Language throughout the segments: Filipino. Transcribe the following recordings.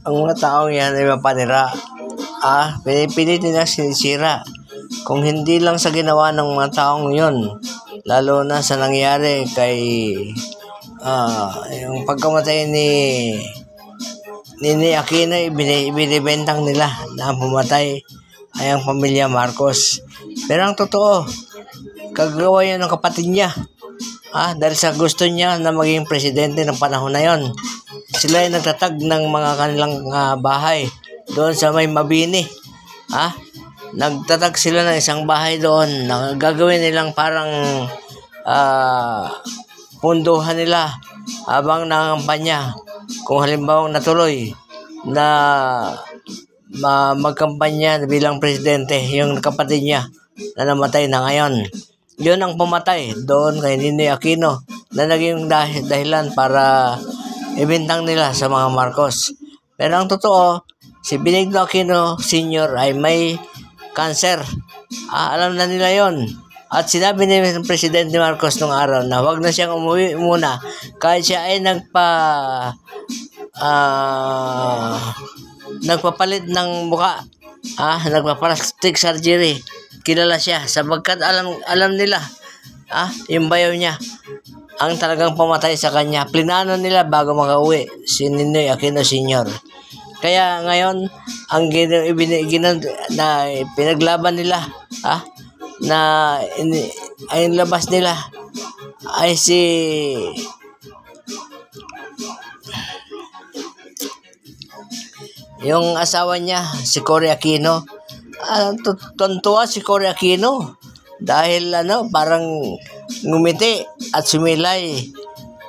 Ang mga taong yan ay mapanira. Pinipilit nila sinisira. Kung hindi lang sa ginawa ng mga taong yun, lalo na sa nangyari kay yung pagkamatay ni Ninoy Aquino, ibinibentang nila na ang pumatay ay ang pamilya Marcos. Pero ang totoo, kagawa yun ng kapatid niya. Dahil sa gusto niya na maging presidente ng panahon na yon. Sila ay nagtatag ng mga kanilang bahay doon sa may Mabini. Nagtatag sila ng isang bahay doon na gagawin nilang parang punduhan nila habang nangangampanya. Kung halimbawa natuloy na magkampanya bilang presidente yung kapatid niya na namatay na ngayon. Yun ang pumatay doon kay Ninoy Aquino na naging dahilan para ibintang nila sa mga Marcos. Pero ang totoo, si Benigno Aquino Sr. ay may cancer. Alam na nila yon. At sinabi ni Presidente Marcos nung araw na wag na siyang umuwi muna kahit siya ay nagpapalit ng muka. Nagpa-plastic surgery. Kilala siya sapagkat alam nila yung bayaw niya ang talagang pumatay sa kanya. Plinano nila bago makauwi si Ninoy Aquino Sr. Kaya ngayon ang pinaglaban nila na ay labas nila ay si yung asawa niya, si Cory Aquino. Tuntua si Cory Aquino dahil parang ngumiti at sumilay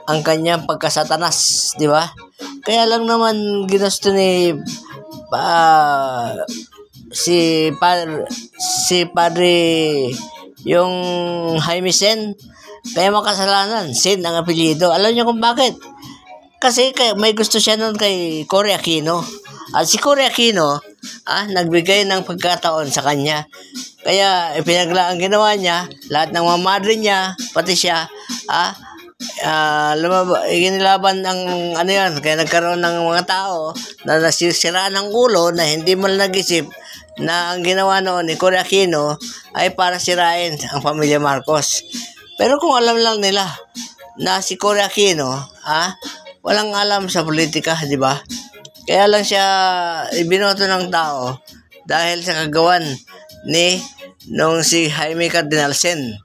ang kanyang pagkasatanas, di ba? Kaya lang naman ginusto ni si Padre yung Jaime Sen, kaya makasalanan Sen ang apelyido. Alam niyo kung bakit? Kasi may gusto siya nun kay Cory Aquino. At si Cory Aquino, nagbigay ng pagkataon sa kanya. Kaya ang ginawa niya, lahat ng mga madre niya, pati siya, inilaban ng yan. Kaya nagkaroon ng mga tao na nasisiraan ng ulo na hindi mo nag-isip na ang ginawa noon ni Cory Aquino ay para sirain ang pamilya Marcos. Pero kung alam lang nila na si Cory Aquino, walang alam sa politika, di ba? Kaya lang siya ibinoto ng tao dahil sa kagawan ni nung si Jaime Cardinal Sen,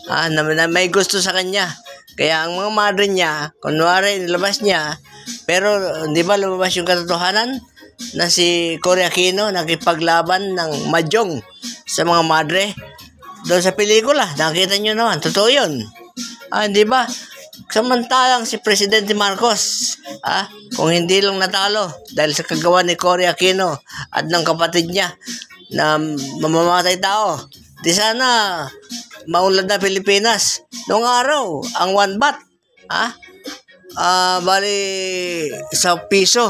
na may gusto sa kanya. Kaya ang mga madre niya, kunwari nilabas niya, pero di ba lumabas yung katotohanan na si Cory Aquino nakipaglaban ng madyong sa mga madre doon sa pelikula. Nakita nyo naman, totoo yun. Di ba? Samantalang si Presidente Marcos, kung hindi lang natalo dahil sa kagawa ni Cory Aquino at ng kapatid niya na mamamatay tao, di sana maunlad na Pilipinas. Noong araw, ang 1 baht, bali sa piso,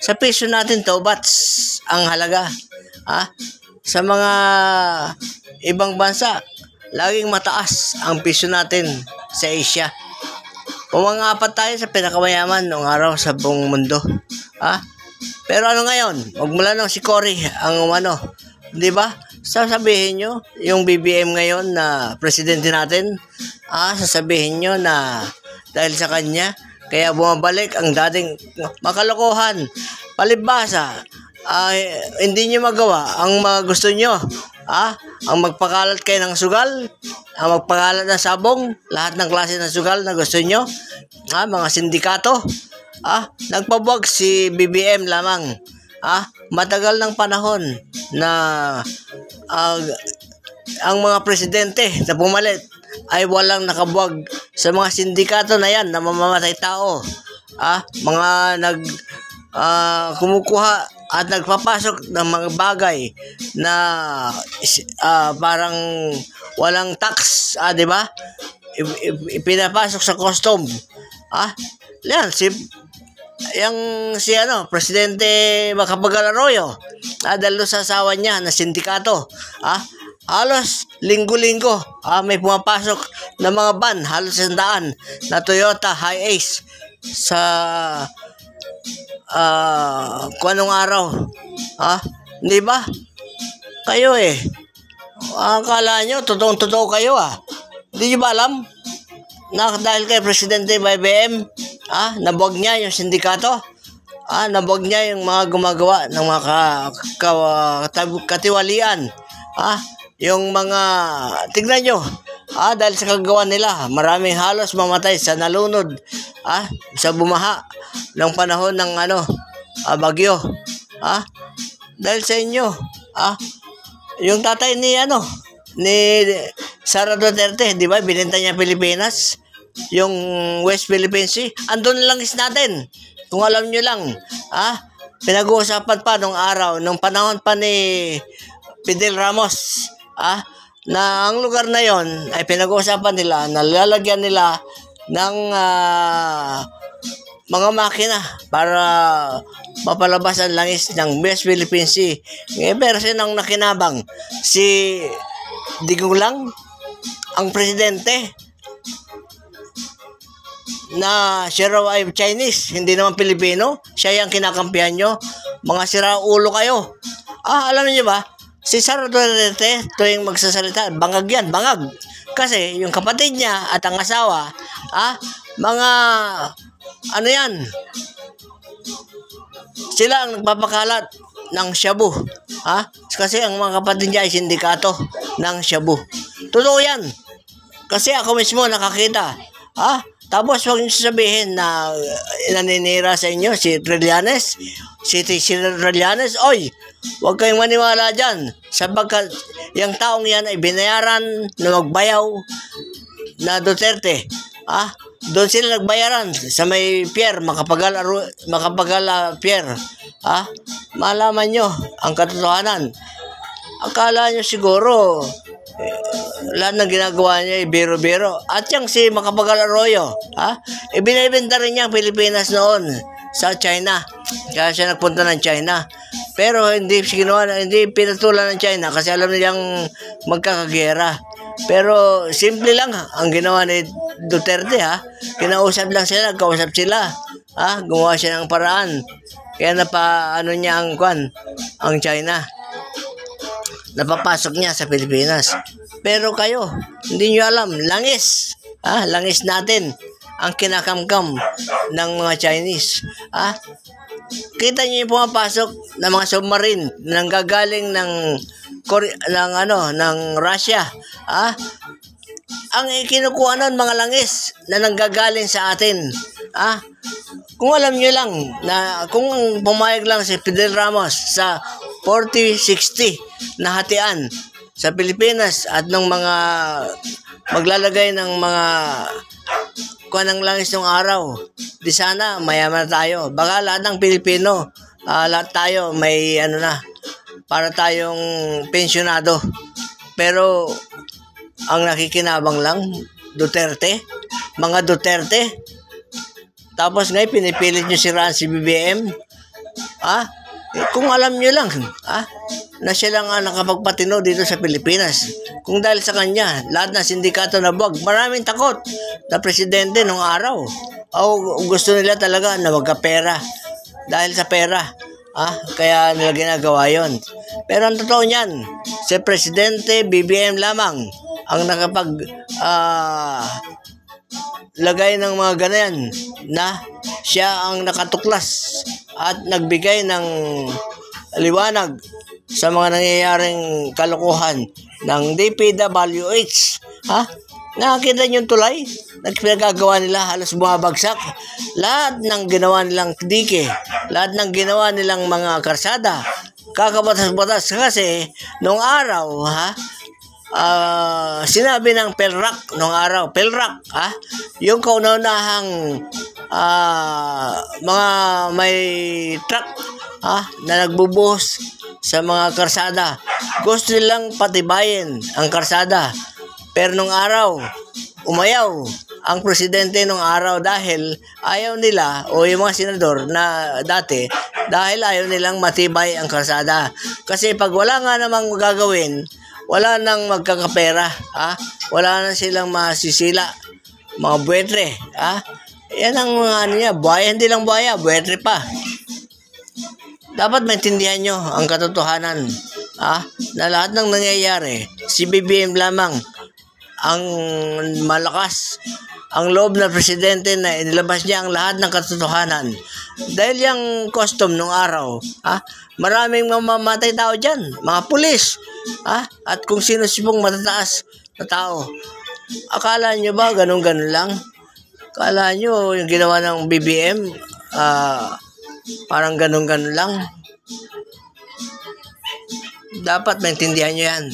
sa piso natin 2 bahts ang halaga. Sa mga ibang bansa, laging mataas ang piso natin sa Asia. Pumangapat tayo sa pinakamayaman noong araw sa buong mundo. Pero ngayon, magmula nung si Cory ang di ba? Sasabihin nyo, yung BBM ngayon na presidente natin, sasabihin nyo na dahil sa kanya, kaya bumabalik ang dating makalokohan, palibhasa, hindi nyo magawa ang mga gusto nyo. Ang magpakalat kayo ng sugal, ang magpakalat ng sabong, lahat ng klase ng sugal na gusto nyo, mga sindikato, nagpabuwag si BBM lamang. Matagal ng panahon na ang mga presidente na pumalit ay walang nakabuwag sa mga sindikato na yan na mamamatay tao. Mga kumukuha at nagpapasok ng mga bagay na parang walang tax, di ba? Ipinapasok sa custom. Yan, si Presidente Macapagal Arroyo, dahil sa asawa niya na sindikato, halos linggo-linggo, may pumapasok na mga van, halos 100 na Toyota Hi-Ace. sa kung anong araw. Di ba? Kayo akala nyo, totoong-totoo kayo Di nyo ba alam na dahil kay Presidente BBM, nabuwag niya yung sindikato? Nabuwag niya yung mga gumagawa ng mga katiwalian. Yung mga, tignan nyo, dahil sa kagawa nila, maraming halos mamatay sa nalunod, sa bumaha ng panahon ng bagyo. Dahil sa inyo, yung tatay ni Sara Duterte, di ba, binenta niya Pilipinas, yung West Philippine Sea, andun lang is natin. Kung alam nyo lang, pinag-uusapan pa nung araw, nung panahon pa ni Fidel Ramos, na ang lugar na yon ay pinag-uusapan nila, nalalagyan nila ng mga makina para mapalabas ang langis ng West Philippine Sea. Pero sinang nakinabang? Si Digong lang, ang presidente, na siya raw ay Chinese, hindi naman Pilipino. Siya yung kinakampihan nyo. Mga siraulo kayo. Alam niyo ba, si Sara Duterte, tuwing magsasalita, bangag yan, bangag. Kasi yung kapatid niya at ang asawa, mga, yan, sila ang nagpapakalat ng shabu. Kasi ang mga kapatid niya ay sindikato ng shabu. Totoo yan. Kasi ako mismo nakakita. Tapos huwag niyo sasabihin na naninira sa inyo si Trillanes. Si Trillanes, oy, huwag kayong maniwala dyan. Sapagkat yung taong yan ay binayaran na magbayaw na Duterte. Doon sila nagbayaran sa may pier, makapagal pier. Malaman nyo ang katotohanan. Akala nyo siguro, lahat ng ginagawa niya ay biro-biro. At yung si Macapagal Arroyo, ibinibenta rin niya ang Pilipinas noon sa China. Kaya siya nagpunta ng China. Pero hindi pinatulan ng China kasi alam nilang magkakagera. Pero simple lang ang ginawa ni Duterte. Kinausap lang sila, nagkausap sila. Gumawa siya ng paraan. Kaya niya ang China. Napapasok niya sa Pilipinas. Pero kayo, hindi nyo alam, langis. Langis natin ang kinakamkam ng mga Chinese. Kita nyo yung pumapasok ng mga submarine nang gagaling ng Russia. Ang kinukuha nun, mga langis na nanggagaling sa atin. Kung alam nyo lang na kung pumayag lang si Fidel Ramos sa 40-60 na hatian sa Pilipinas at ng mga maglalagay ng mga ng langis ng araw, di sana mayaman tayo. Baka lahat ng Pilipino, lahat tayo may para tayong pensyonado. Pero ang nakikinabang lang Duterte, mga Duterte. Tapos ngayon pinipilit nyo siraan si BBM. Kung alam nyo lang, na siya lang nakapagpatino dito sa Pilipinas. Kung dahil sa kanya, lahat ng sindikato na buwag, maraming takot na presidente nung araw. Gusto nila talaga na magkapera. Dahil sa pera, kaya nila ginagawa yon. Pero ang totoo niyan, si Presidente BBM lamang ang lagay ng mga ganyan na siya ang nakatuklas at nagbigay ng liwanag sa mga nangyayaring kalokohan ng DPWH. Nakakita niyo yung tulay? Nagpinagagawa nila, halos bumabagsak. Lahat ng ginawa nilang dike, lahat ng ginawa nilang mga karsada, kakabatas-batas kasi nung araw, sinabi ng PhilRac nung araw, PhilRac, yung kauna-unahang mga may truck na nagbubuhos sa mga karsada. Gusto nilang patibayin ang karsada. Pero nung araw, umayaw ang presidente nung araw dahil ayaw nila, o yung mga senador na dati, dahil ayaw nilang matibay ang karsada. Kasi pag wala nga namang gagawin, wala nang magkakapera, wala na silang masisila, mga buwetre, Yan ang mga ano niya, buhaya, hindi lang buhaya, buwetri pa. Dapat maintindihan nyo ang katotohanan. Na lahat ng nangyayari, si BBM lamang ang malakas ang loob na presidente na inilabas niya ang lahat ng katotohanan. Dahil yung custom nung araw, maraming mamamatay tao dyan, mga pulis, at kung sino-sipong matataas na tao. Akala nyo ba ganun-ganun lang? Akala nyo yung ginawa ng BBM, parang ganun-ganun lang? Dapat maintindihan nyo yan.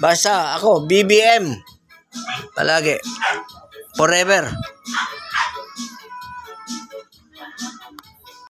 Basta ako, BBM. Palagi. Forever.